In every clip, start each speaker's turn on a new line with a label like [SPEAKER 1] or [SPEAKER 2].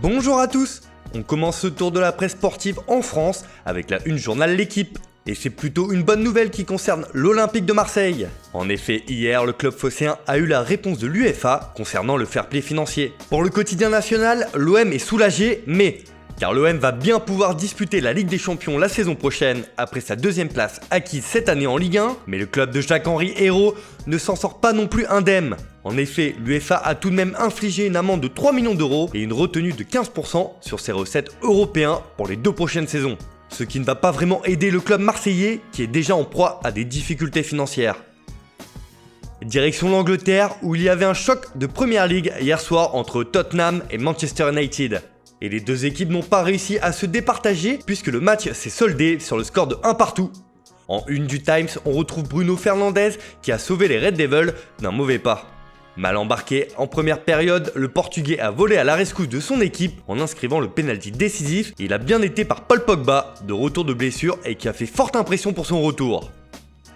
[SPEAKER 1] Bonjour à tous. On commence ce tour de la presse sportive en France avec la une journal L'Équipe. Et c'est plutôt une bonne nouvelle qui concerne l'Olympique de Marseille. En effet, hier, le club phocéen a eu la réponse de l'UEFA concernant le fair play financier. Pour le quotidien national, l'OM est soulagé, mais car l'OM va bien pouvoir disputer la Ligue des Champions la saison prochaine après sa deuxième place acquise cette année en Ligue 1, mais le club de Jacques-Henri Hérault ne s'en sort pas non plus indemne. En effet, l'UEFA a tout de même infligé une amende de 3 millions d'euros et une retenue de 15% sur ses recettes européennes pour les 2 prochaines saisons. Ce qui ne va pas vraiment aider le club marseillais qui est déjà en proie à des difficultés financières. Direction l'Angleterre où il y avait un choc de Premier League hier soir entre Tottenham et Manchester United. Et les deux équipes n'ont pas réussi à se départager puisque le match s'est soldé sur le score de 1-1. En une du Times, on retrouve Bruno Fernandes qui a sauvé les Red Devils d'un mauvais pas. Mal embarqué en première période, le Portugais a volé à la rescousse de son équipe en inscrivant le pénalty décisif et il a bien été par Paul Pogba, de retour de blessure et qui a fait forte impression pour son retour.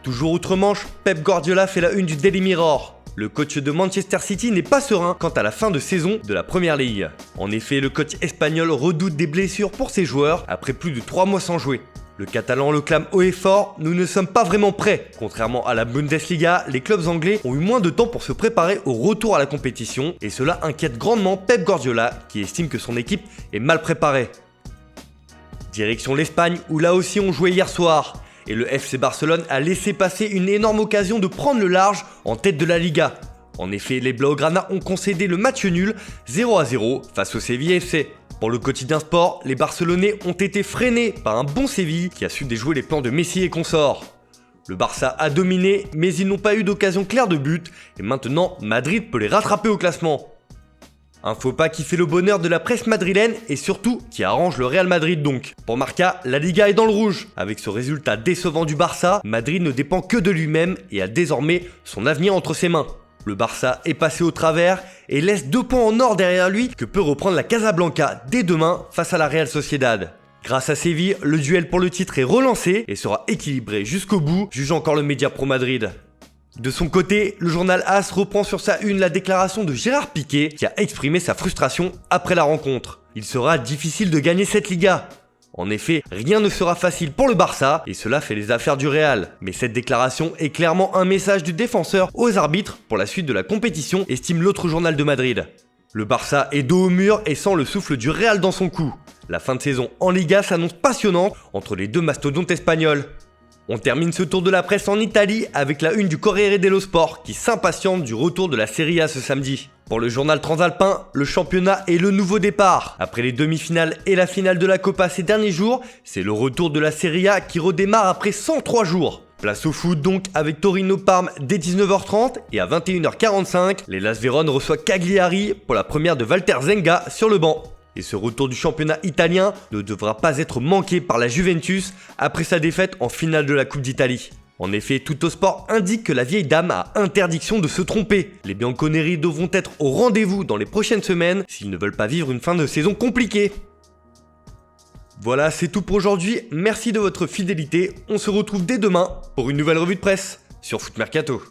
[SPEAKER 1] Toujours outre-Manche, Pep Guardiola fait la une du Daily Mirror. Le coach de Manchester City n'est pas serein quant à la fin de saison de la Premier League. En effet, le coach espagnol redoute des blessures pour ses joueurs après plus de 3 mois sans jouer. Le Catalan le clame haut et fort, nous ne sommes pas vraiment prêts. Contrairement à la Bundesliga, les clubs anglais ont eu moins de temps pour se préparer au retour à la compétition et cela inquiète grandement Pep Guardiola qui estime que son équipe est mal préparée. Direction l'Espagne où là aussi on jouait hier soir. Et le FC Barcelone a laissé passer une énorme occasion de prendre le large en tête de la Liga. En effet, les Blaugrana ont concédé le match nul 0-0 face au Séville FC. Pour le quotidien sport, les Barcelonais ont été freinés par un bon Séville qui a su déjouer les plans de Messi et consorts. Le Barça a dominé, mais ils n'ont pas eu d'occasion claire de but et maintenant Madrid peut les rattraper au classement. Un faux pas qui fait le bonheur de la presse madrilène et surtout qui arrange le Real Madrid donc. Pour Marca, la Liga est dans le rouge. Avec ce résultat décevant du Barça, Madrid ne dépend que de lui-même et a désormais son avenir entre ses mains. Le Barça est passé au travers et laisse 2 points en or derrière lui que peut reprendre la Casablanca dès demain face à la Real Sociedad. Grâce à Séville, le duel pour le titre est relancé et sera équilibré jusqu'au bout, juge encore le Média Pro Madrid. De son côté, le journal AS reprend sur sa une la déclaration de Gérard Piqué qui a exprimé sa frustration après la rencontre. Il sera difficile de gagner cette Liga. En effet, rien ne sera facile pour le Barça et cela fait les affaires du Real. Mais cette déclaration est clairement un message du défenseur aux arbitres pour la suite de la compétition, estime l'autre journal de Madrid. Le Barça est dos au mur et sent le souffle du Real dans son cou. La fin de saison en Liga s'annonce passionnante entre les deux mastodontes espagnols. On termine ce tour de la presse en Italie avec la une du Corriere dello Sport qui s'impatiente du retour de la Serie A ce samedi. Pour le journal transalpin, le championnat est le nouveau départ. Après les demi-finales et la finale de la Coppa ces derniers jours, c'est le retour de la Serie A qui redémarre après 103 jours. Place au foot donc avec Torino Parme dès 19h30 et à 21h45, les Las Vérone reçoit Cagliari pour la première de Walter Zenga sur le banc. Et ce retour du championnat italien ne devra pas être manqué par la Juventus après sa défaite en finale de la Coupe d'Italie. En effet, Tuttosport indique que la vieille dame a interdiction de se tromper. Les Bianconeri devront être au rendez-vous dans les prochaines semaines s'ils ne veulent pas vivre une fin de saison compliquée. Voilà, c'est tout pour aujourd'hui. Merci de votre fidélité. On se retrouve dès demain pour une nouvelle revue de presse sur Foot Mercato.